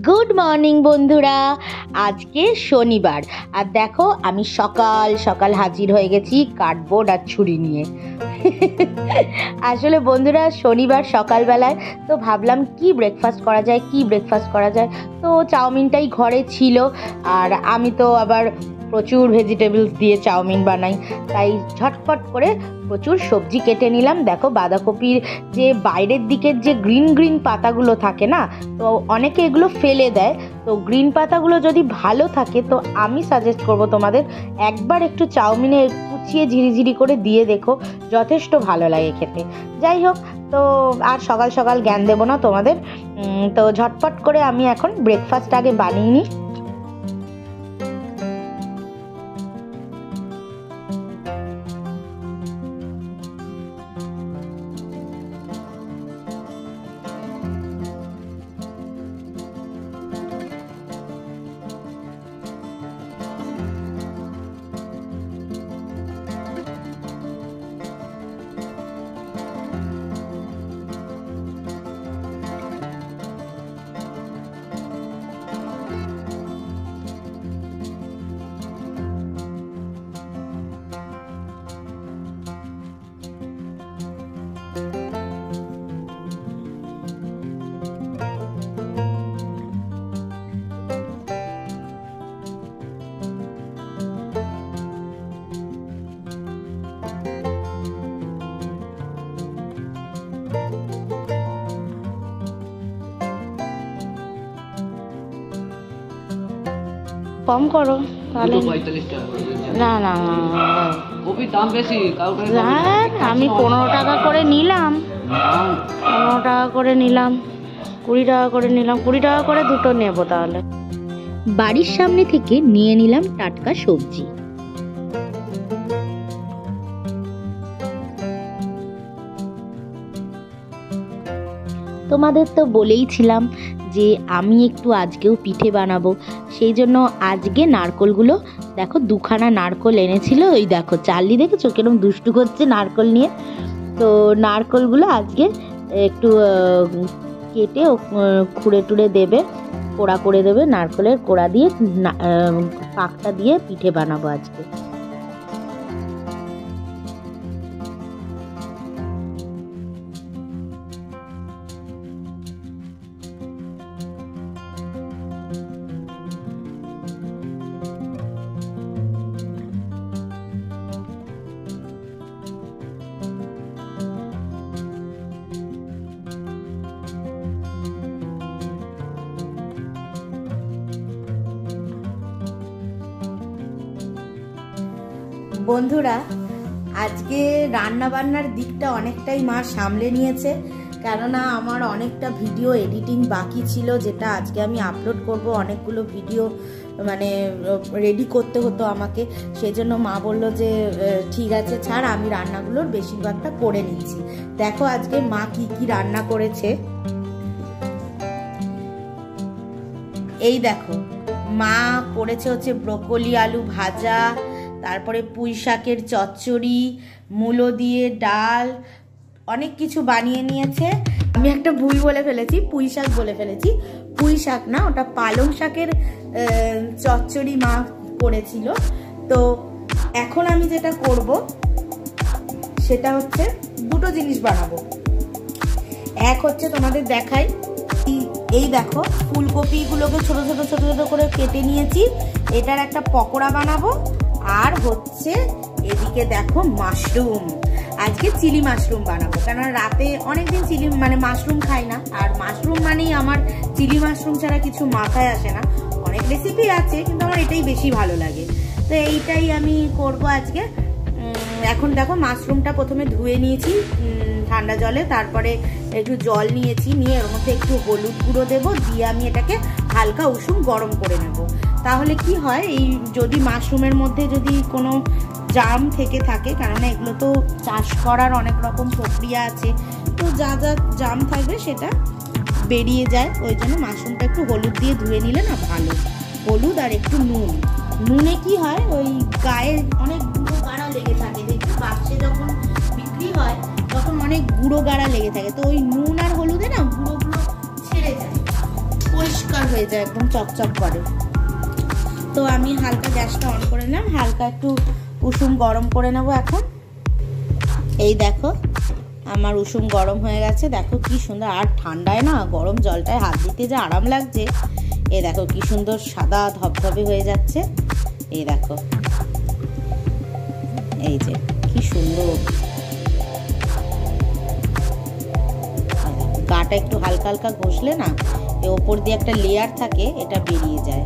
Good morning বন্ধুরা, আজকে শনিবার আর দেখো আমি সকাল সকাল হাজির হয়ে গেছি কার্ডবোর্ড আর ছুরি নিয়ে। আসলে বন্ধুরা শনিবার সকালবেলায় তো ভাবলাম কি ব্রেকফাস্ট করা যায় তো চাউমিনটাই ঘরে ছিল আর আমি তো আবার প্রচুর ভেজিটেবলস দিয়ে চাউমিন বানাই, তাই ঝটপট করে প্রচুর সবজি কেটে নিলাম। দেখো বাঁধাকপির যে বাইরের দিকের যে গ্রিন গ্রিন পাতাগুলো থাকে না, তো অনেকে এগুলো ফেলে দেয়, তো গ্রিন পাতাগুলো যদি ভালো থাকে তো আমি সাজেস্ট করব তোমাদের একবার একটু চাউমিনে কুচিয়ে ঝিরিঝিরি করে দিয়ে দেখো, যথেষ্ট ভালো লাগে খেতে। যাই হোক, তো আর সকাল সকাল জ্ঞান দেবো না তোমাদের, তো ঝটপট করে আমি এখন ব্রেকফাস্ট আগে বানিয়ে নিই। কম করো তাহলে। না না কপির দাম বেশি, আমি 15 টাকা করে নিলাম, 15 টাকা করে নিলাম, 20 টাকা করে নিলাম, 20 টাকা করে দুটো নেব। তাহলে বাড়ির সামনে থেকে নিয়ে নিলাম টাটকা সবজি। তোমাদের তো বলেইছিলাম যে আমি একটু আজকেও পিঠে বানাবো, সেই জন্য আজকে নারকোলগুলো দেখো 2খানা নারকোল এনেছিল। ওই দেখো চার্লি দেখেছো কিরকম দুষ্টু করছে নারকোল নিয়ে। তো নারকোলগুলো আজকে একটু কেটে খুঁড়ে টুড়ে দেবে, কোড়া করে দেবে, নারকোলের কোড়া দিয়ে পাকটা দিয়ে পিঠে বানাবো আজকে। বন্ধুরা আজকে রান্না বান্নার দিকটা অনেকটাই মা সামলে নিয়েছে, কেননা আমার অনেকটা ভিডিও এডিটিং বাকি ছিল, যেটা আজকে আমি আপলোড করব। অনেকগুলো ভিডিও মানে রেডি করতে হতো আমাকে, সেজন্য মা বললো যে ঠিক আছে ছাড়, আমি রান্নাগুলোর বেশিরভাগটা করে নিচ্ছি। দেখো আজকে মা কি কি রান্না করেছে। এই দেখো মা করেছে হচ্ছে ব্রোকলি আলু ভাজা, তারপরে পুঁই শাকের চচ্চড়ি, মূলো দিয়ে ডাল, অনেক কিছু বানিয়ে নিয়েছে। আমি একটা ভুল বলে ফেলেছি, পুঁই শাক বলে ফেলেছি, পুঁই শাক না, ওটা পালং শাকের চচ্চড়ি মা করেছিল। তো এখন আমি যেটা করব সেটা হচ্ছে দুটো জিনিস বানাবো। এক হচ্ছে তোমাদের দেখাই, এই দেখো ফুলকপিগুলোকে ছোট ছোট ছোট ছোট করে কেটে নিয়েছি, এটার একটা পকোড়া বানাবো। আর হচ্ছে এদিকে দেখো মাশরুম, আজকে চিলি মাশরুম বানাবো, কারণ রাতে অনেকদিন চিলি মানে মাশরুম খাই না, আর মাশরুম মানেই আমার চিলি মাশরুম ছাড়া কিছু মাথায় আসে না। অনেক রেসিপি আছে কিন্তু আমার এটাই বেশি ভালো লাগে, তো এইটাই আমি করব আজকে। এখন দেখো মাশরুমটা প্রথমে ধুয়ে নিয়েছি ঠান্ডা জলে, তারপরে একটু জল নিয়েছি, নিয়ে এর মধ্যে একটু হলুদ গুঁড়ো দেবো, দিয়ে আমি এটাকে হালকা উষুম গরম করে নেব। তাহলে কি হয়, এই যদি মাশরুমের মধ্যে যদি কোনো জাম থেকে থাকে, কেননা এগুলো তো চাষ করার অনেক রকম প্রক্রিয়া আছে, তো যা যা জাম থাকবে সেটা বেরিয়ে যায়। ওই জন্য মাশরুমটা একটু হলুদ দিয়ে ধুয়ে নিলে না ভালো, হলুদ আর একটু নুন। নুনে কি হয়, ওই গায়ে অনেক গুঁড়ো গাড়া লেগে থাকে, দেখি বাক্সে যখন বিক্রি হয় তখন অনেক গুঁড়ো গাড়া লেগে থাকে, তো ওই নুন আর হলুদে না গুঁড়োগুলো ছেড়ে যায়, পরিষ্কার পরিষ্কার হয়ে যায়, একদম চকচক করে। তো আমি হালকা গ্যাসটা অন করে নিলাম, হালকা একটু উষুম গরম করে নেবো এখন। এই দেখো আমার উষুম গরম হয়ে গেছে, দেখো কি সুন্দর। আর ঠান্ডায় না গরম জলটায় হাত দিতে যে আরাম লাগছে। এই দেখো কি সুন্দর সাদা ধবধবে হয়ে যাচ্ছে। এই দেখো, এই যে কি সুন্দর। গাটা একটু হালকা হালকা ঘষলে না এর ওপর দিয়ে একটা লেয়ার থাকে, এটা বেরিয়ে যায়।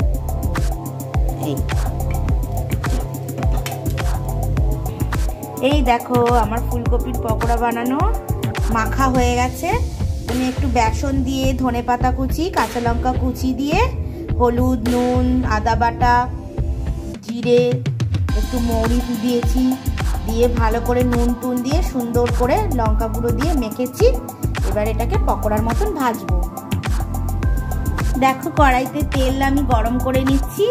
এই দেখো আমার ফুলকপির পকোড়া বানানো মাখা হয়ে গেছে। আমি একটু বেসন দিয়ে, ধনেপাতা কুচি, কাঁচা লঙ্কা কুচি দিয়ে, হলুদ, নুন, আদা বাটা, জিরে, একটু মৌরি দিয়েছি, দিয়ে ভালো করে নুন টুন দিয়ে সুন্দর করে লঙ্কা গুঁড়ো দিয়ে মেখেছি। এবার এটাকে পকোড়ার মতন ভাজবো। দেখো কড়াইতে তেল আমি গরম করে নিচ্ছি।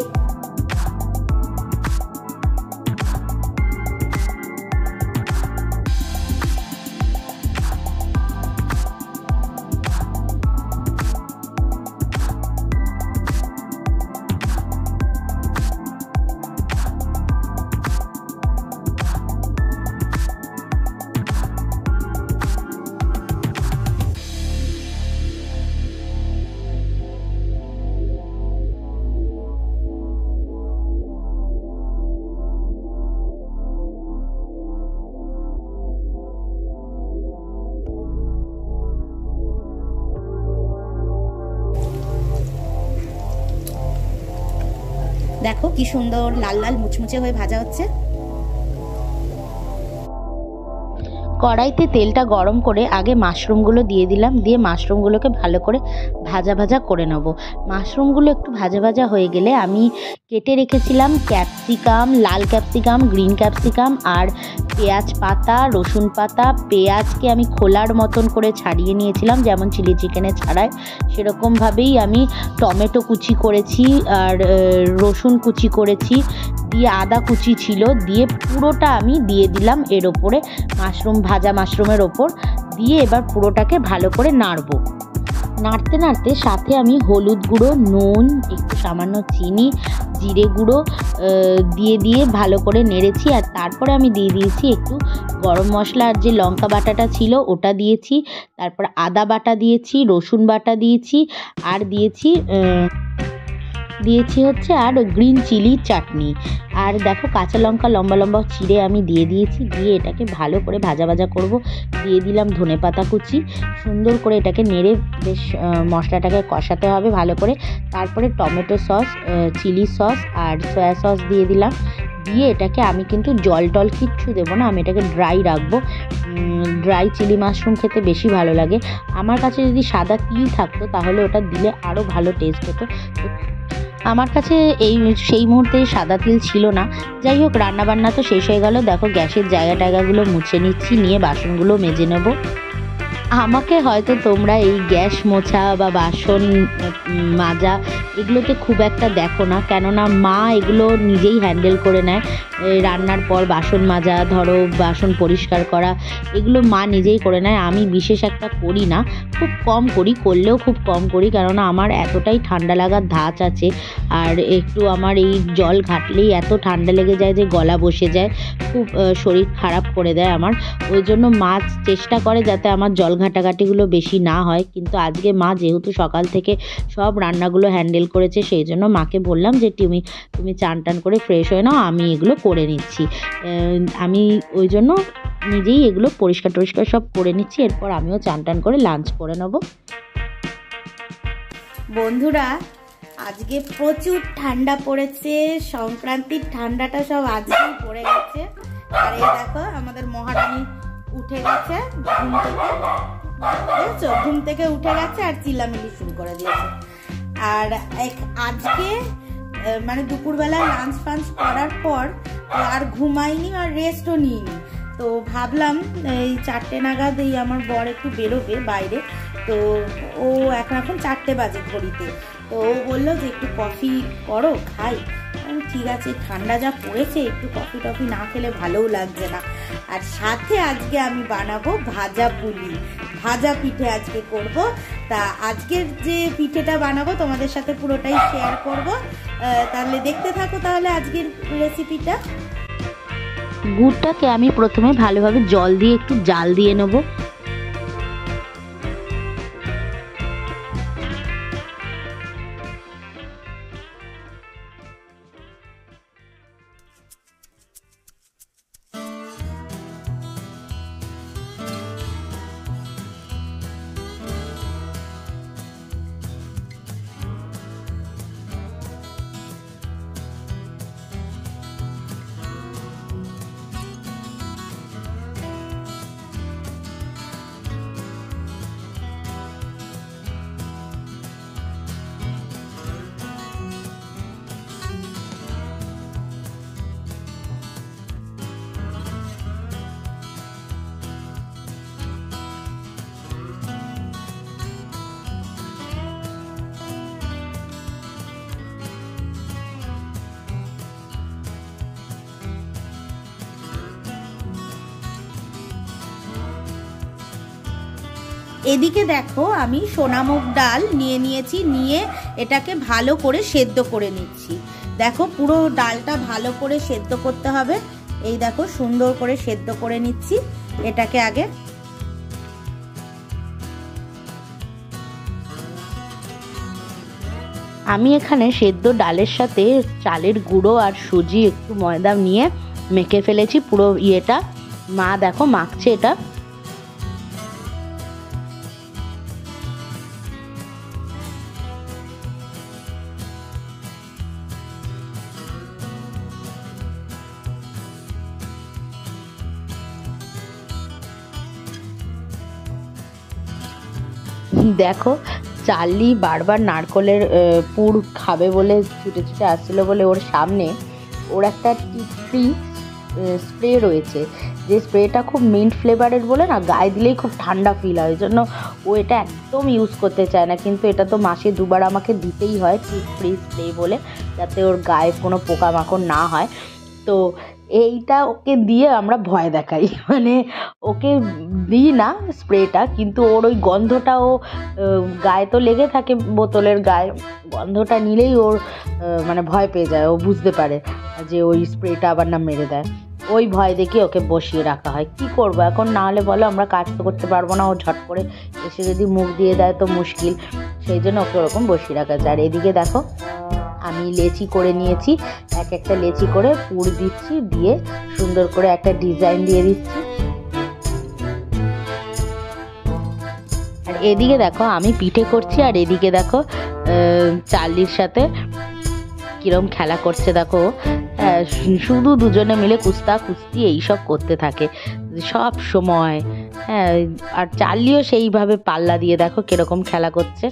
দেখো কি সুন্দর লাল লাল মুচমুচে হয়ে ভাজা হচ্ছে। কড়াইতে তেলটা গরম করে আগে মাশরুমগুলো দিয়ে দিলাম, দিয়ে মাশরুমগুলোকে ভালো করে ভাজা ভাজা করে নেব। মাশরুমগুলো একটু ভাজা ভাজা হয়ে গেলে আমি কেটে রেখেছিলাম ক্যাপসিকাম, লাল ক্যাপসিকাম, গ্রিন ক্যাপসিকাম আর পেঁয়াজ পাতা, রসুন পাতা। পেঁয়াজকে আমি খোলার মতন করে ছাড়িয়ে নিয়েছিলাম, যেমন চিলি চিকেনে ছাড়ায় সেরকমভাবেই আমি টমেটো কুচি করেছি আর রসুন কুচি করেছি, দিয়ে আদা কুচি ছিল, দিয়ে পুরোটা আমি দিয়ে দিলাম এর ওপরে, ভাজা মাশরুমের ওপর দিয়ে এবার পুরোটাকে ভালো করে নাড়বো। নাড়তে নাড়তে সাথে আমি হলুদ গুঁড়ো, নুন, একটু সামান্য চিনি, জিরে গুঁড়ো দিয়ে ভালো করে নেড়েছি। আর তারপরে আমি দিয়ে দিয়েছি একটু গরম মশলা, আর যে লঙ্কা বাটাটা ছিল ওটা দিয়েছি, তারপর আদা বাটা দিয়েছি, রসুন বাটা দিয়েছি, আর দিয়েছি হচ্ছে আর গ্রিন চিলি চাটনি। আর দেখো কাঁচা লঙ্কা লম্বা লম্বা চিড়ে আমি দিয়ে দিয়েছি, দিয়ে এটাকে ভালো করে ভাজা ভাজা করব। দিয়ে দিলাম ধনেপাতা কুচি, সুন্দর করে এটাকে নেড়ে বেশ মশলাটাকে কষাতে হবে ভালো করে। তারপরে টমেটো সস, চিলি সস আর সয়া সস দিয়ে দিলাম। দিয়ে এটাকে আমি কিন্তু জল টল কিচ্ছু দেবো না, আমি এটাকে ড্রাই রাখবো। ড্রাই চিলি মাশরুম খেতে বেশি ভালো লাগে। আমার কাছে যদি সাদা তিল থাকতো তাহলে ওটা দিলে আরও ভালো টেস্ট হতো। আমার কাছে সেই মুহূর্তে সাদা তিল ছিল না। যাই হোক, রান্নাবান্না তো শেষ হয়ে গেল। দেখো গ্যাসের জায়গা টায়গাগুলো মুছে নিচ্ছি, নিয়ে বাসনগুলো মেজে নেব। আমাকে হয়তো তোমরা এই গ্যাস মোছা বা বাসন মাজা এগুলোকে খুব একটা দেখো না, কেননা মা এগুলো নিজেই হ্যান্ডেল করে নেয়। রান্নার পর বাসন মাজা, ধরো বাসন পরিষ্কার করা, এগুলো মা নিজেই করে নেয়। আমি বিশেষ একটা করি না, খুব কম করি, করলেও খুব কম করি, কেননা আমার এতটাই ঠান্ডা লাগার ধাঁচ আছে। আর একটু আমার এই জল ঘাটলেই এত ঠান্ডা লেগে যায় যে গলা বসে যায়, খুব শরীর খারাপ করে দেয় আমার। ওই জন্য মা চেষ্টা করে যাতে আমার জল ঘাটাঘাটিগুলো বেশি না হয়। কিন্তু আজকে মা যেহেতু সকাল থেকে সব রান্নাগুলো হ্যান্ডেল করেছে, সেই জন্য মাকে বললাম যে তুমি চান টান করে ফ্রেশ হয়ে নাও, আমি এগুলো করে নিচ্ছি। আমি ওই জন্য নিজেই এগুলো পরিষ্কার টরিষ্কার সব করে নিচ্ছি। এরপর আমিও চান টান করে লাঞ্চ করে নেব। বন্ধুরা, আজকে প্রচুর ঠান্ডা পড়েছে, সংক্রান্তির ঠান্ডাটা সব আজকেই পড়ে গেছে। আর এই দেখো আমাদের মহারানী উঠে গেছে ঘুম থেকে, বুঝেছো, ঘুম থেকে উঠে গেছে আর চিল্লামিল্লি শুরু করে দিয়েছে। আর আজকে মানে দুপুরবেলা লাঞ্চ ফাঞ্চ করার পর আর ঘুমাইনি আর রেস্টও নিইনি। তো ভাবলাম এই 4টে নাগাদ আমার বর একটু বেরোবে বাইরে, তো ও এখন 4টে বাজে ঘড়িতে। তো ও বললো যে একটু কফি করো খাই। ঠিক আছে, ঠান্ডা যা পড়েছে একটু কফি টফি না খেলে ভালোও লাগছে না। আর সাথে আজকে আমি বানাবো ভাজা পুলি, ভাজা পিঠে আজকে করব। তা আজকের যে পিঠেটা বানাবো তোমাদের সাথে পুরোটাই শেয়ার করব। তাহলে দেখতে থাকো তাহলে আজকের রেসিপিটা। গুড়টাকে আমি প্রথমে ভালোভাবে জল দিয়ে একটু জাল দিয়ে নেব। এদিকে দেখো আমি সোনামুগ ডাল নিয়েছি, নিয়ে এটাকে ভালো করে সেদ্ধ করে নিচ্ছি। দেখো পুরো ডালটা ভালো করে সেদ্ধ করতে হবে। এই দেখো সুন্দর করে সেদ্ধ করে নিচ্ছি এটাকে আগে। আমি এখানে সেদ্ধ ডালের সাথে চালের গুঁড়ো আর সুজি একটু ময়দা নিয়ে মেখে ফেলেছি পুরো ইয়েটা। মা দেখো মাখছে এটা। দেখো চার্লি বারবার নারকলের পুর খাবে বলে ছুটে ছুটে আসছিলো বলে ওর সামনে ওর একটা টি স্প্রে রয়েছে, যে স্প্রেটা খুব মিন্ট ফ্লেভারের বলে না, গায়ে দিলেই খুব ঠান্ডা ফিল হয়। ওই জন্য ও এটা একদম ইউজ করতে চায় না, কিন্তু এটা তো মাসে 2বার আমাকে দিতেই হয় টি স্প্রে বলে, যাতে ওর গায়ে কোনো পোকামাকড় না হয়। তো এইটা ওকে দিয়ে আমরা ভয় দেখাই, মানে ওকে দিই না স্প্রেটা, কিন্তু ওর ওই গন্ধটা ও গায়ে তো লেগে থাকে, বোতলের গায়ে গন্ধটা নিলেই ওর মানে ভয় পেয়ে যায়। ও বুঝতে পারে যে ওই স্প্রেটা আবার না মেরে দেয়, ওই ভয় দেখে ওকে বসিয়ে রাখা হয়। কি করবো এখন, না হলে বলো আমরা কাজ তো করতে পারবো না, ও ঝট করে এসে যদি মুখ দিয়ে দেয় তো মুশকিল, সেই জন্য ওকে ওরকম বসিয়ে রাখা যায়। আর এদিকে দেখো আমি লেচি করে নিয়েছি, একটা লেচি করে পুর দিচ্ছি, দিয়ে সুন্দর করে একটা ডিজাইন দিয়ে দিচ্ছি। আর এদিকে দেখো আমি পিঠে করছি, আর এদিকে দেখো চার্লির সাথে কিরম খেলা করছে দেখো। শুধু দুজনে মিলে কুস্তি এইসব করতে থাকে সব সময়। হ্যাঁ, আর চার্লিও সেইভাবে পাল্লা দিয়ে দেখো কিরকম খেলা করছে।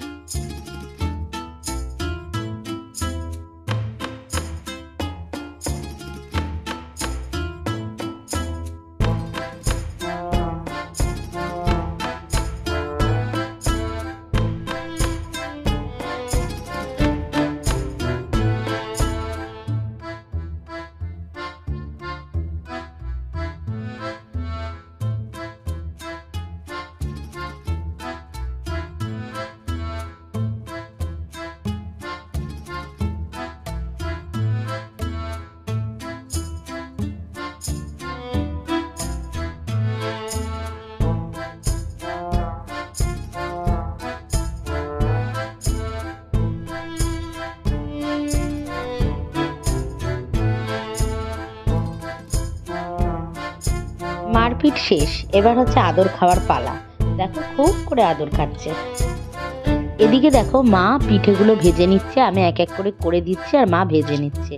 মারপিট শেষ, এবার হচ্ছে আদর খাওয়ার পালা। দেখো খুব করে আদর খাচ্ছে। এদিকে দেখো মা পিঠেগুলো ভেজে নিচ্ছে, আমি এক এক করে দিচ্ছি আর মা ভেজে নিচ্ছে।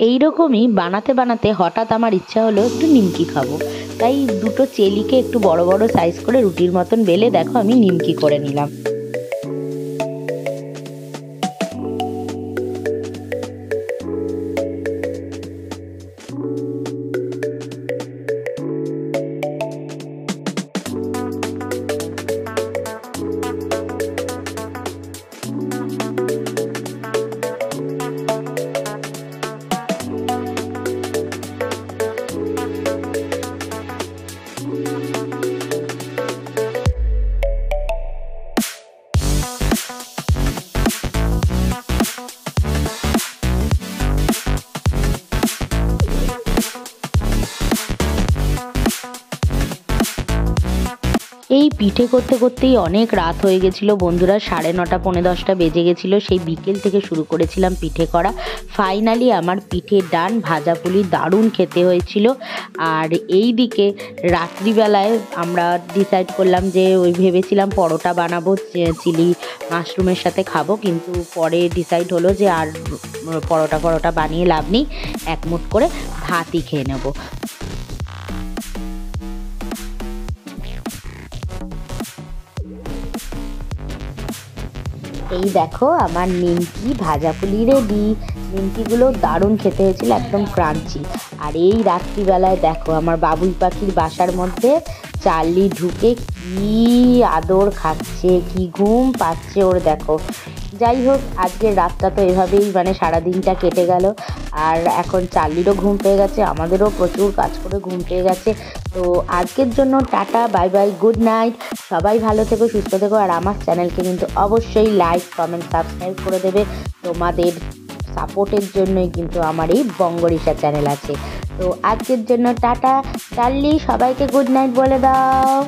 এই রকমই বানাতে বানাতে হঠাৎ আমার ইচ্ছা হলো একটু নিমকি খাবো, তাই দুটো চেলিকে একটু বড় বড় সাইজ করে রুটির মতন বেলে দেখো আমি নিমকি করে নিলাম। এই পিঠে করতে করতেই অনেক রাত হয়ে গেছিলো বন্ধুরা, 9:30 পৌনে 10টা বেজে গেছিলো। সেই বিকেল থেকে শুরু করেছিলাম পিঠে করা। ফাইনালি আমার পিঠে ডান, ভাজা পুলি দারুণ খেতে হয়েছিল। আর এই দিকে রাত্রিবেলায় আমরা ডিসাইড করলাম যে ভেবেছিলাম পরোটা বানাবো চিলি মাশরুমের সাথে খাবো, কিন্তু পরে ডিসাইড হলো যে আর পরোটা বানিয়ে লাভ নেই, এক মুঠ করে ভাতই খেয়ে নেবো। এই দেখো আমার নিমকি ভাজা পুলি রেডি। নিমকিগুলো দারুণ খেতে হয়েছিল, একদম ক্রাঞ্চি। আর এই রাত্রিবেলায় দেখো আমার বাবুই পাখির বাসার মধ্যে চার্লি ঢুকে কি আদর খাচ্ছে, কি ঘুম পাচ্ছে ওর দেখো। যাই হোক, আজকের রাতটা তো এভাবেই সারাদিনটা কেটে গেল। আর এখন চার্লিরও ঘুম পেয়ে গেছে, আমাদেরও প্রচুর কাজ করে ঘুম পেয়ে গেছে। তো আজকের জন্য tata, bye bye, good night. সবাই ভালো থেকো, সুস্থ থেকো। আর আমার চ্যানেলকে কিন্তু অবশ্যই লাইক, কমেন্ট, সাবস্ক্রাইব করে দেবে। তোমাদের সাপোর্টের জন্যই কিন্তু আমার এই বঙ্গরিশা চ্যানেল আছে। তো আজকের জন্য টাটা। চার্লি, সবাইকে গুড নাইট বলে দাও।